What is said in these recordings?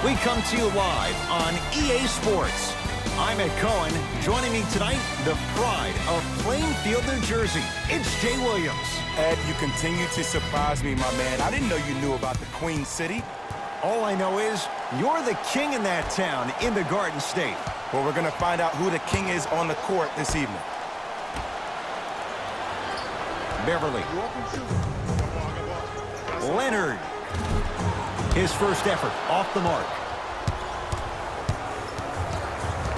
We come to you live on EA Sports. I'm Ed Cohen. Joining me tonight, the pride of Plainfield, New Jersey. It's Jay Williams. Ed, you continue to surprise me, my man. I didn't know you knew about the Queen City. All I know is you're the king in that town in the Garden State. Well, we're going to find out who the king is on the court this evening. Beverly. Leonard. His first effort off the mark.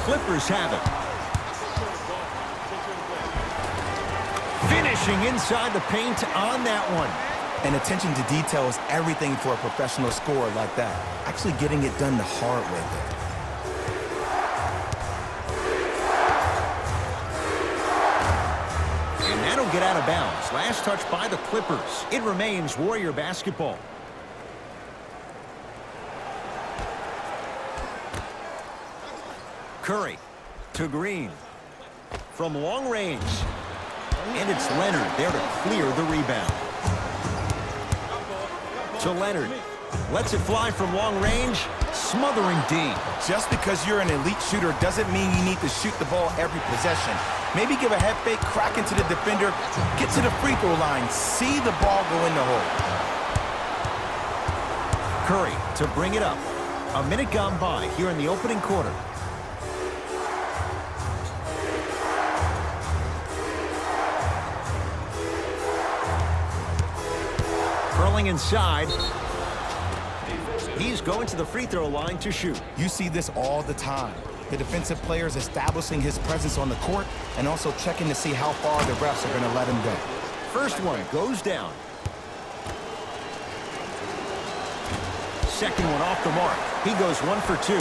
Clippers have it. Finishing inside the paint on that one. And attention to detail is everything for a professional scorer like that. Actually getting it done the hard way there. And that'll get out of bounds. Last touch by the Clippers. It remains Warrior basketball. Curry to Green. From long range. And it's Leonard there to clear the rebound. To Leonard. Lets it fly from long range. Smothering D. Just because you're an elite shooter doesn't mean you need to shoot the ball every possession. Maybe give a head fake, crack into the defender, get to the free throw line, see the ball go in the hole. Curry to bring it up. A minute gone by here in the opening quarter. Curling inside. He's going to the free throw line to shoot. You see this all the time. The defensive players establishing his presence on the court and also checking to see how far the refs are going to let him go. First one goes down. Second one off the mark. He goes 1 for 2.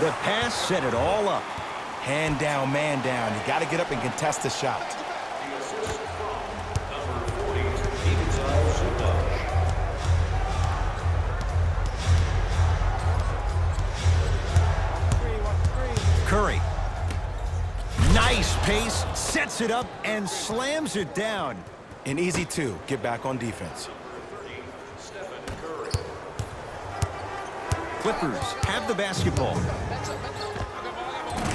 The pass set it all up. Hand down, man down. You got to get up and contest the shot. Curry. Nice pace, sets it up, and slams it down. An easy 2. Get back on defense. Clippers have the basketball.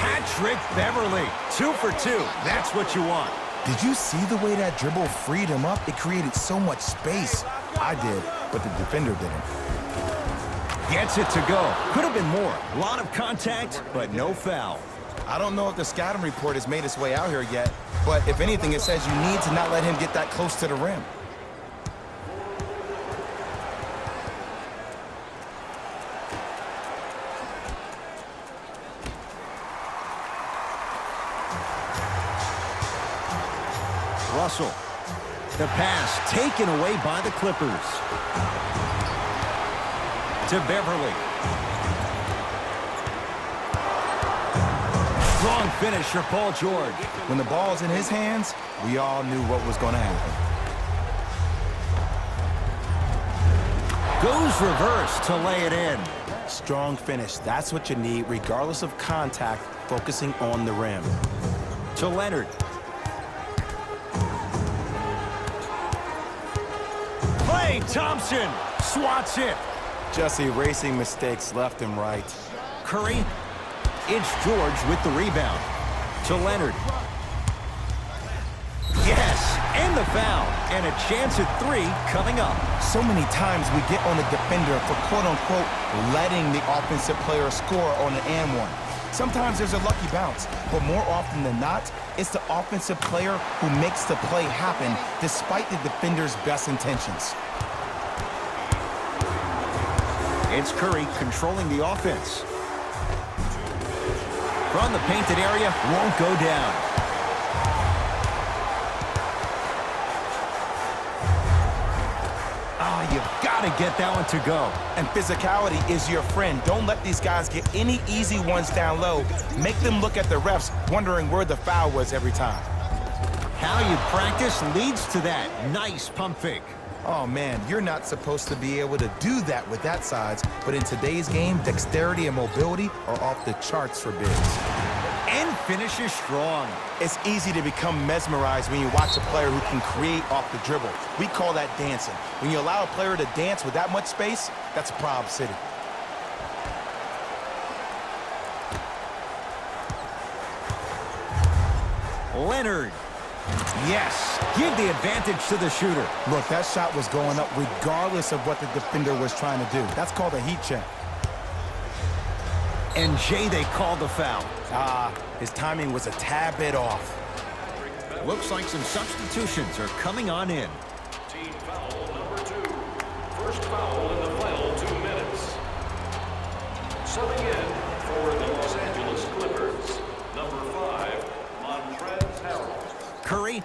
Patrick Beverly, 2 for 2. That's what you want. Did you see the way that dribble freed him up? It created so much space. I did, but the defender didn't. Gets it to go. Could have been more. A lot of contact, but no foul. I don't know if the scouting report has made its way out here yet, but if anything, it says you need to not let him get that close to the rim. Russell. The pass taken away by the Clippers. To Beverly. Strong finisher, Paul George. When the ball's in his hands, we all knew what was going to happen. Goes reverse to lay it in. Strong finish. That's what you need, regardless of contact, focusing on the rim. To Leonard. Klay Thompson swats it. Just erasing mistakes left and right. Curry. It's George with the rebound. To Leonard. Yes, and the foul. And a chance at 3 coming up. So many times we get on the defender for quote-unquote letting the offensive player score on an and one. Sometimes there's a lucky bounce, but more often than not, it's the offensive player who makes the play happen despite the defender's best intentions. It's Curry controlling the offense. From the painted area, won't go down. You've got to get that one to go. And physicality is your friend. Don't let these guys get any easy ones down low. Make them look at the refs, wondering where the foul was every time. How you practice leads to that. Nice pump fake. Oh, man, you're not supposed to be able to do that with that size, but in today's game, dexterity and mobility are off the charts for bigs. And finishes strong. It's easy to become mesmerized when you watch a player who can create off the dribble. We call that dancing. When you allow a player to dance with that much space, that's a problem city. Leonard. Yes, give the advantage to the shooter. Look, that shot was going up regardless of what the defender was trying to do. That's called a heat check. And Jay, they called the foul. His timing was a tad bit off. Looks like some substitutions are coming on in. Team foul number 2. First foul in the final 2 minutes. Subbing in for the Los Angeles Clippers, number 5, Montrezl Harrell. Curry.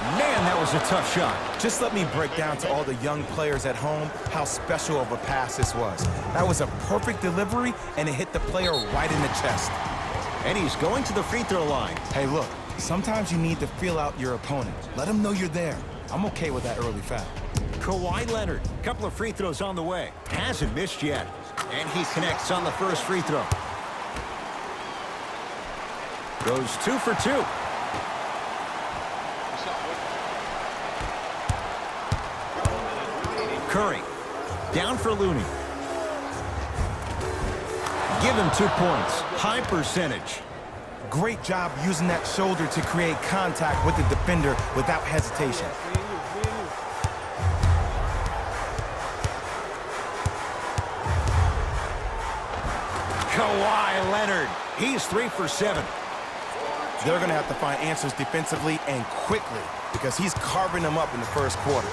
Man, that was a tough shot. Just let me break down to all the young players at home how special of a pass this was. That was a perfect delivery, and it hit the player right in the chest. And he's going to the free throw line. Hey, look, sometimes you need to feel out your opponent. Let them know you're there. I'm okay with that early foul. Kawhi Leonard, couple of free throws on the way. Hasn't missed yet. And he connects on the first free throw. Goes 2 for 2. Curry, down for Looney. Give him 2 points. High percentage. Great job using that shoulder to create contact with the defender without hesitation. Kawhi Leonard, he's 3 for 7. They're going to have to find answers defensively and quickly because he's carving them up in the first quarter.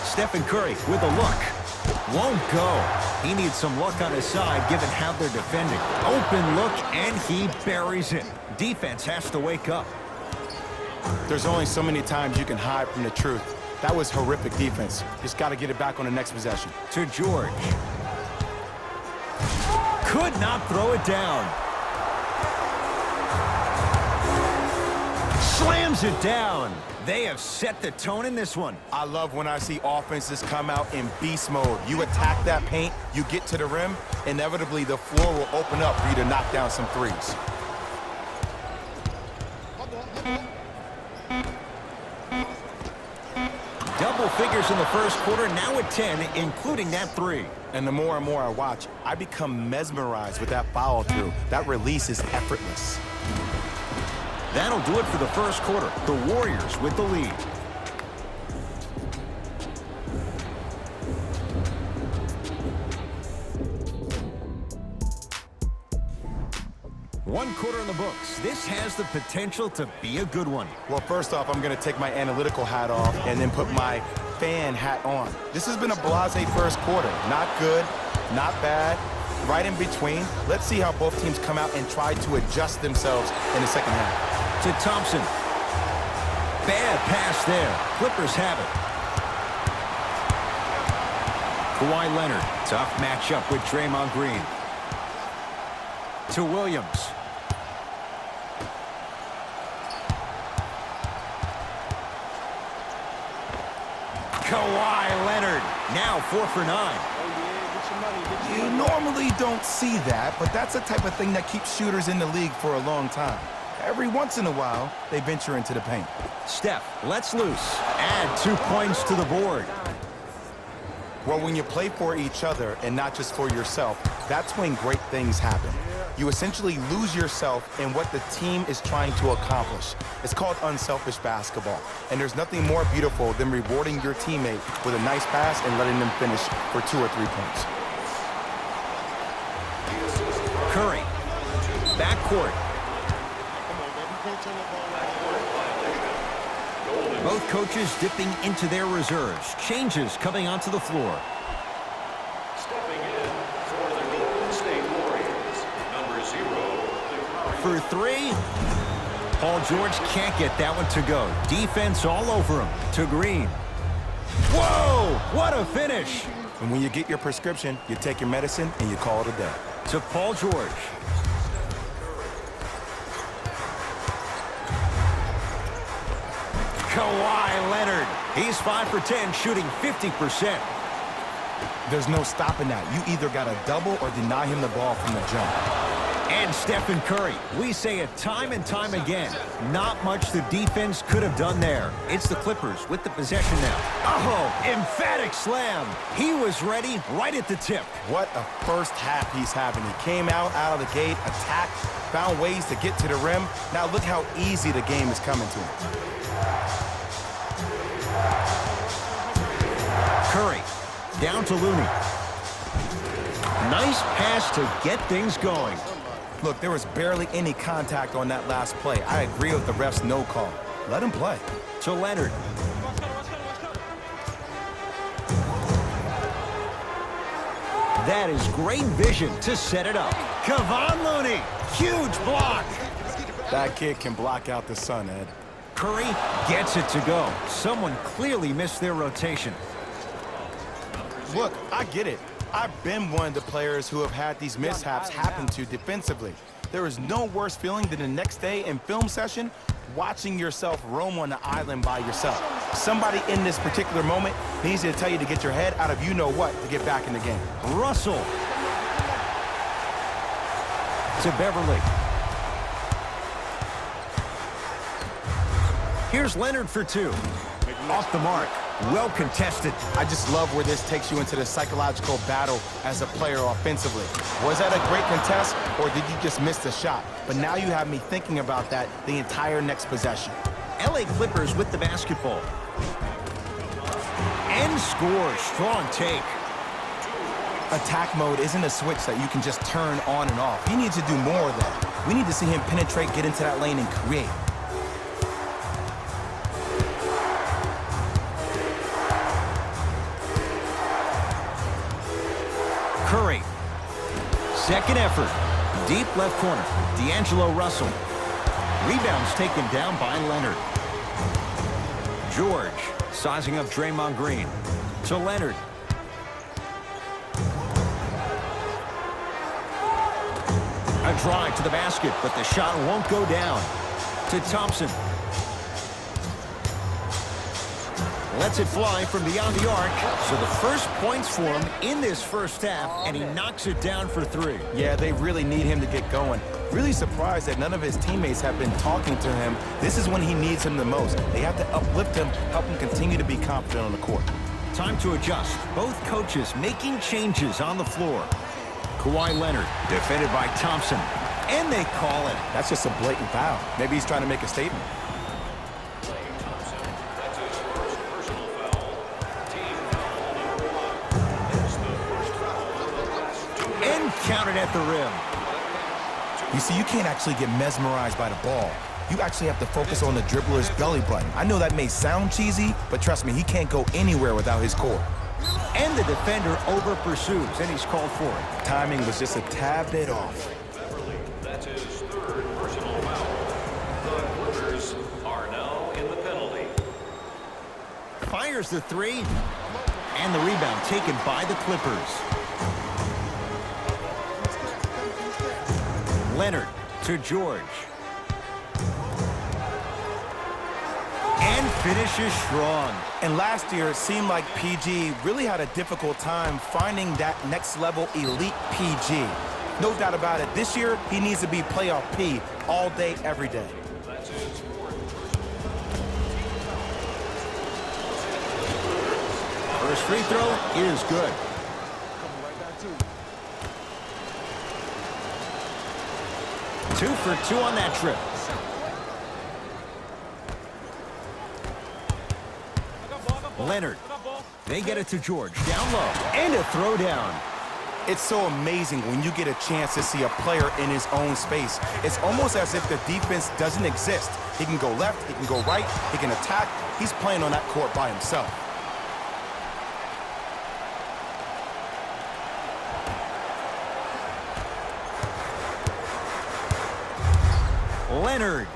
Stephen Curry with a look. Won't go. He needs some luck on his side given how they're defending. Open look, and he buries it. Defense has to wake up. There's only so many times you can hide from the truth. That was horrific defense. Just got to get it back on the next possession. To George. Could not throw it down. Slams it down. They have set the tone in this one. I love when I see offenses come out in beast mode. You attack that paint, you get to the rim, inevitably the floor will open up for you to knock down some threes. Double figures in the first quarter, now at 10, including that 3. And the more and more I watch, I become mesmerized with that follow-through. That release is effortless. That'll do it for the first quarter. The Warriors with the lead. One quarter in the books. This has the potential to be a good one. Well, first off, I'm going to take my analytical hat off and then put my fan hat on. This has been a blasé first quarter. Not good, not bad, right in between. Let's see how both teams come out and try to adjust themselves in the second half. To Thompson. Bad pass there. Clippers have it. Kawhi Leonard. Tough matchup with Draymond Green. To Williams. Kawhi Leonard. Now 4 for 9. You normally don't see that, but that's the type of thing that keeps shooters in the league for a long time. Every once in a while, they venture into the paint. Steph lets loose. Add 2 points to the board. Well, when you play for each other and not just for yourself, that's when great things happen. You essentially lose yourself in what the team is trying to accomplish. It's called unselfish basketball. And there's nothing more beautiful than rewarding your teammate with a nice pass and letting them finish for 2 or 3 points. Curry. Backcourt. Both coaches dipping into their reserves. Changes coming onto the floor. Stepping in for the Golden State Warriors, number 0. For 3. Paul George can't get that one to go. Defense all over him. To Green. Whoa! What a finish! And when you get your prescription, you take your medicine and you call it a day. To Paul George. Kawhi Leonard. He's 5 for 10, shooting 50%. There's no stopping that. You either got to double or deny him the ball from the jump. And Stephen Curry, we say it time and time again, not much the defense could have done there. It's the Clippers with the possession now. Oh, emphatic slam. He was ready right at the tip. What a first half he's having. He came out of the gate, attacked, found ways to get to the rim. Now look how easy the game is coming to him. Curry, down to Looney. Nice pass to get things going. Look, there was barely any contact on that last play. I agree with the ref's no call. Let him play. To Leonard. That is great vision to set it up. Kevon Looney, huge block. That kid can block out the sun, Ed. Curry gets it to go. Someone clearly missed their rotation. Look, I get it. I've been one of the players who have had these mishaps happen to defensively. There is no worse feeling than the next day in film session watching yourself roam on the island by yourself. Somebody in this particular moment needs to tell you to get your head out of you-know-what to get back in the game. Russell. To Beverly. Here's Leonard for two. Off the mark. Well contested. I just love where this takes you into the psychological battle as a player offensively. Was that a great contest, or did you just miss the shot? But now you have me thinking about that the entire next possession. LA Clippers with the basketball. And scores. Strong take. Attack mode isn't a switch that you can just turn on and off. He needs to do more of that. We need to see him penetrate, get into that lane, and create. Curry. Second effort. Deep left corner. D'Angelo Russell. Rebounds taken down by Leonard. George sizing up Draymond Green. To Leonard. A drive to the basket, but the shot won't go down. To Thompson. Lets it fly from beyond the arc. So the first points for him in this first half, and he knocks it down for three. Yeah, they really need him to get going. Really surprised that none of his teammates have been talking to him. This is when he needs him the most. They have to uplift him, help him continue to be confident on the court. Time to adjust. Both coaches making changes on the floor. Kawhi Leonard, defended by Thompson, and they call it. That's just a blatant foul. Maybe he's trying to make a statement. Counted at the rim. You see, you can't actually get mesmerized by the ball. You actually have to focus on the dribbler's belly button. I know that may sound cheesy, but trust me, he can't go anywhere without his core. And the defender over pursues, and he's called for it. Timing was just a tad bit off. Beverly, that's his third personal foul. The Clippers are now in the penalty. Fires the three, and the rebound taken by the Clippers. Leonard to George. And finishes strong. And last year, it seemed like PG really had a difficult time finding that next level elite PG. No doubt about it. This year, he needs to be playoff P all day, every day. That's his fourth First free throw is good. 2 for 2 on that trip. Leonard. They get it to George. Down low. And a throwdown. It's so amazing when you get a chance to see a player in his own space. It's almost as if the defense doesn't exist. He can go left, he can go right, he can attack. He's playing on that court by himself. Leonard.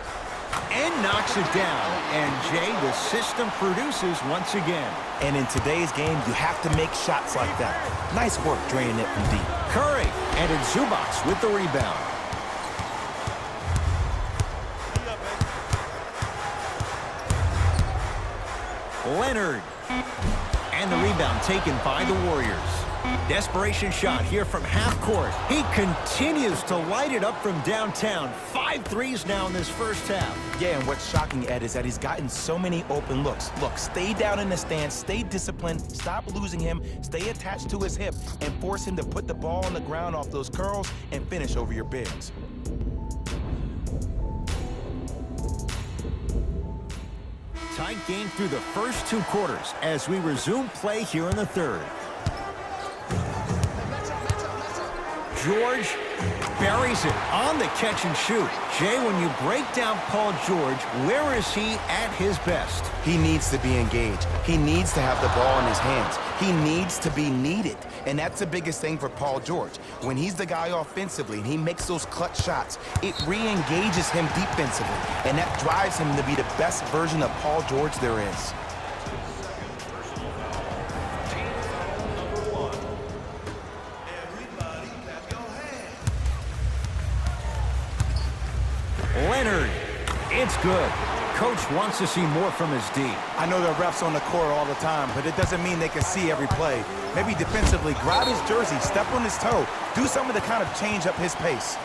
And knocks it down. And Jay, the system produces once again. And in today's game, you have to make shots like that. Nice work draining it from deep. Curry and Zubac with the rebound. Leonard. And the rebound taken by the Warriors. Desperation shot here from half court. He continues to light it up from downtown. 5 threes now in this first half. Yeah, and what's shocking, Ed, is that he's gotten so many open looks. Look, stay down in the stance, stay disciplined, stop losing him, stay attached to his hip, and force him to put the ball on the ground off those curls and finish over your bigs. Tight game through the first 2 quarters as we resume play here in the third. George buries it on the catch and shoot. Jay, when you break down Paul George, where is he at his best? He needs to be engaged. He needs to have the ball in his hands. He needs to be needed. And that's the biggest thing for Paul George. When he's the guy offensively and he makes those clutch shots, it re-engages him defensively. And that drives him to be the best version of Paul George there is. Leonard, it's good. Coach wants to see more from his D. I know there are refs on the court all the time, but it doesn't mean they can see every play. Maybe defensively, grab his jersey, step on his toe, do something to kind of change up his pace.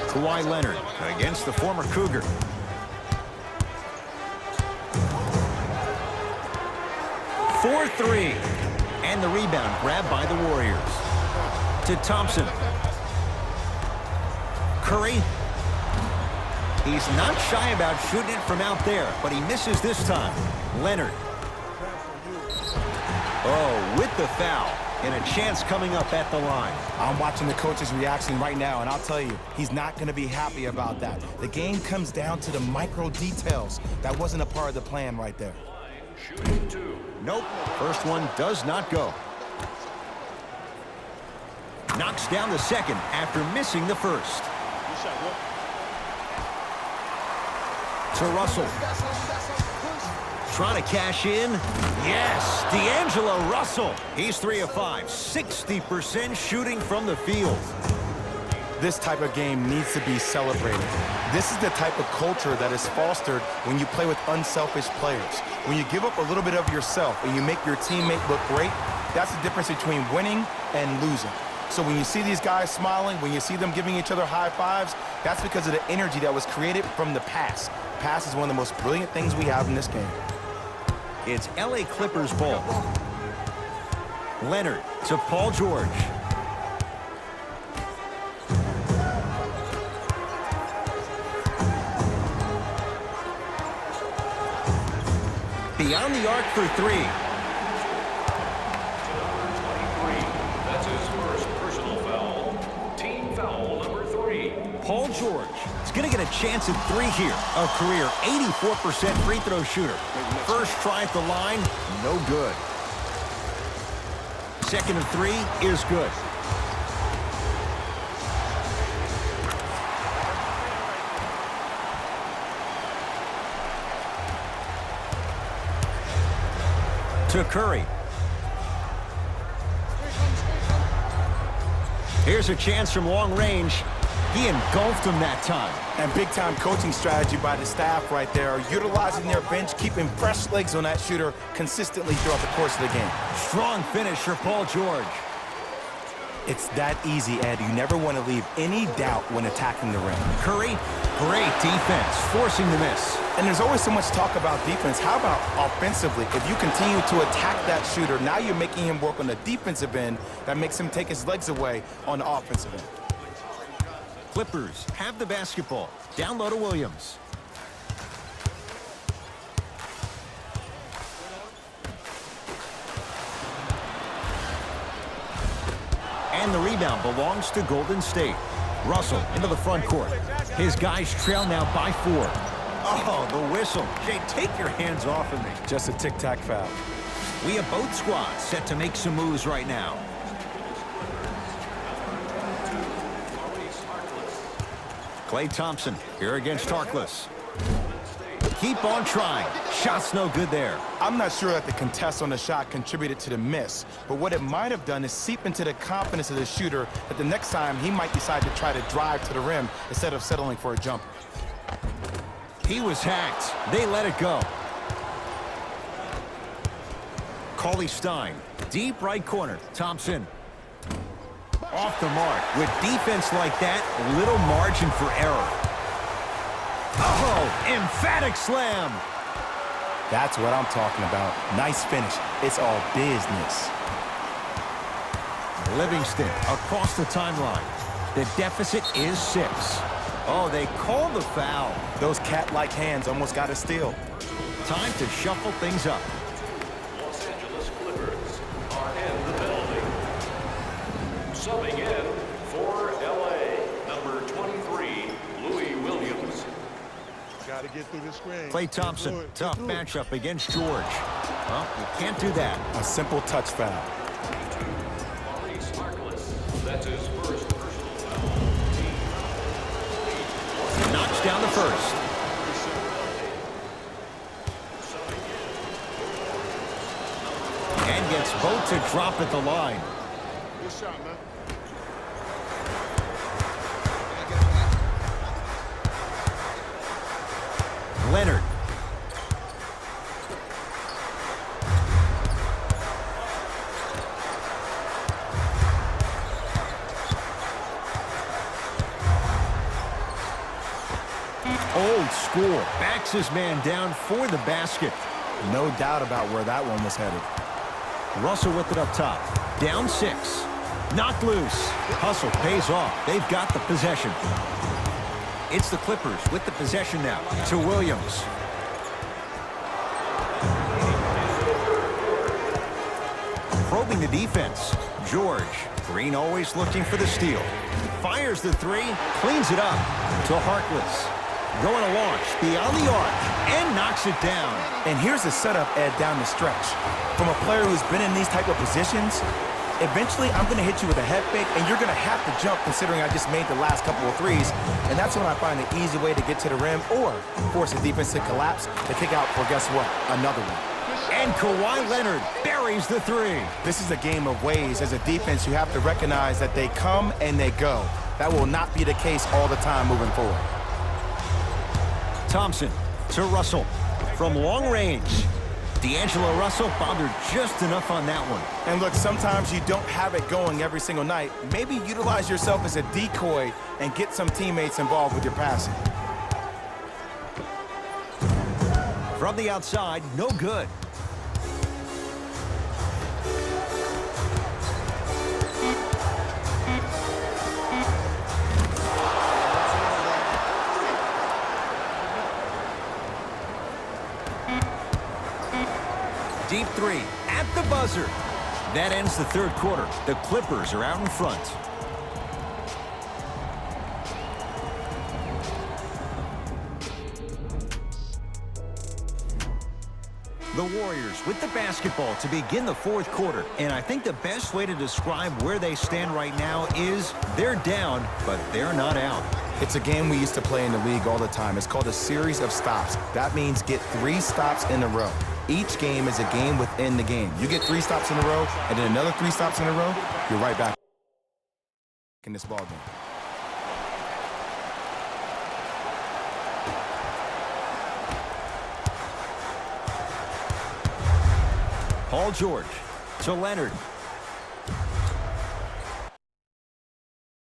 Kawhi Leonard against the former Cougar. For 3. And the rebound grabbed by the Warriors. To Thompson. Curry. He's not shy about shooting it from out there, but he misses this time. Leonard. Oh, with the foul. And a chance coming up at the line. I'm watching the coach's reaction right now, and I'll tell you, he's not going to be happy about that. The game comes down to the micro details. That wasn't a part of the plan right there. Shooting 2. Nope. First one does not go. Knocks down the second after missing the first. To Russell. Trying to cash in. Yes, D'Angelo Russell. He's 3 of 5. 60% shooting from the field. This type of game needs to be celebrated. This is the type of culture that is fostered when you play with unselfish players. When you give up a little bit of yourself and you make your teammate look great, that's the difference between winning and losing. So when you see these guys smiling, when you see them giving each other high fives, that's because of the energy that was created from the pass. Pass is one of the most brilliant things we have in this game. It's LA Clippers ball. Leonard to Paul George. Beyond the arc for 3. That's his first personal foul. Team foul number 3. Paul George is going to get a chance at 3 here. A career 84% free throw shooter. First try at the line, no good. Second of 3 is good. To Curry. Here's a chance from long range. He engulfed him that time. And big-time coaching strategy by the staff right there, utilizing their bench, keeping fresh legs on that shooter consistently throughout the course of the game. Strong finish for Paul George. It's that easy, Ed. You never want to leave any doubt when attacking the rim. Curry, great defense, forcing the miss. And there's always so much talk about defense. How about offensively? If you continue to attack that shooter, now you're making him work on the defensive end. That makes him take his legs away on the offensive end. Clippers have the basketball. Down low to Williams. And the rebound belongs to Golden State. Russell into the front court. His guys trail now by 4. Oh, the whistle. Jay, take your hands off of me. Just a tic-tac foul. We have both squads set to make some moves right now. Klay Thompson here against Harkless. Keep on trying. Shot's no good there. I'm not sure that the contest on the shot contributed to the miss, but what it might have done is seep into the confidence of the shooter that the next time he might decide to try to drive to the rim instead of settling for a jumper. He was hacked. They let it go. Cauley Stein, deep right corner. Thompson. Off the mark. With defense like that, little margin for error. Oh, emphatic slam. That's what I'm talking about. Nice finish. It's all business. Livingston across the timeline. The deficit is 6. Oh, they called the foul. Those cat-like hands almost got a steal. Time to shuffle things up. Los Angeles Clippers are in the building. Subbing in for LA, number 23, Louis Williams. Got to get through the screen. Klay Thompson, tough matchup against George. Well, you can't do that. A simple touch foul. Maurice Harkless, that's his first personal foul. Knocks down the first. And gets both to drop at the line. Good shot, man. Leonard. Old school. Backs his man down for the basket. No doubt about where that one was headed. Russell with it up top. Down 6. Knocked loose. Hustle pays off. They've got the possession. It's the Clippers with the possession now to Williams. Probing the defense. George. Green always looking for the steal. Fires the 3. Cleans it up to Harkless. Going to launch beyond the arc and knocks it down. And here's the setup, Ed, down the stretch. From a player who's been in these type of positions, eventually I'm going to hit you with a head fake, and you're going to have to jump considering I just made the last couple of threes. And that's when I find an easy way to get to the rim or force the defense to collapse to kick out for, guess what, another one. And Kawhi Leonard buries the 3. This is a game of ways. As a defense, you have to recognize that they come and they go. That will not be the case all the time moving forward. Thompson to Russell from long range. D'Angelo Russell bothered just enough on that one. And look, sometimes you don't have it going every single night. Maybe utilize yourself as a decoy and get some teammates involved with your passing. From the outside, no good. Deep 3 at the buzzer. That ends the third quarter. The Clippers are out in front. The Warriors with the basketball to begin the fourth quarter. And I think the best way to describe where they stand right now is they're down, but they're not out. It's a game we used to play in the league all the time. It's called a series of stops. That means get 3 stops in a row. Each game is a game within the game. You get 3 stops in a row, and then another 3 stops in a row, you're right back in this ball game. Paul George to Leonard.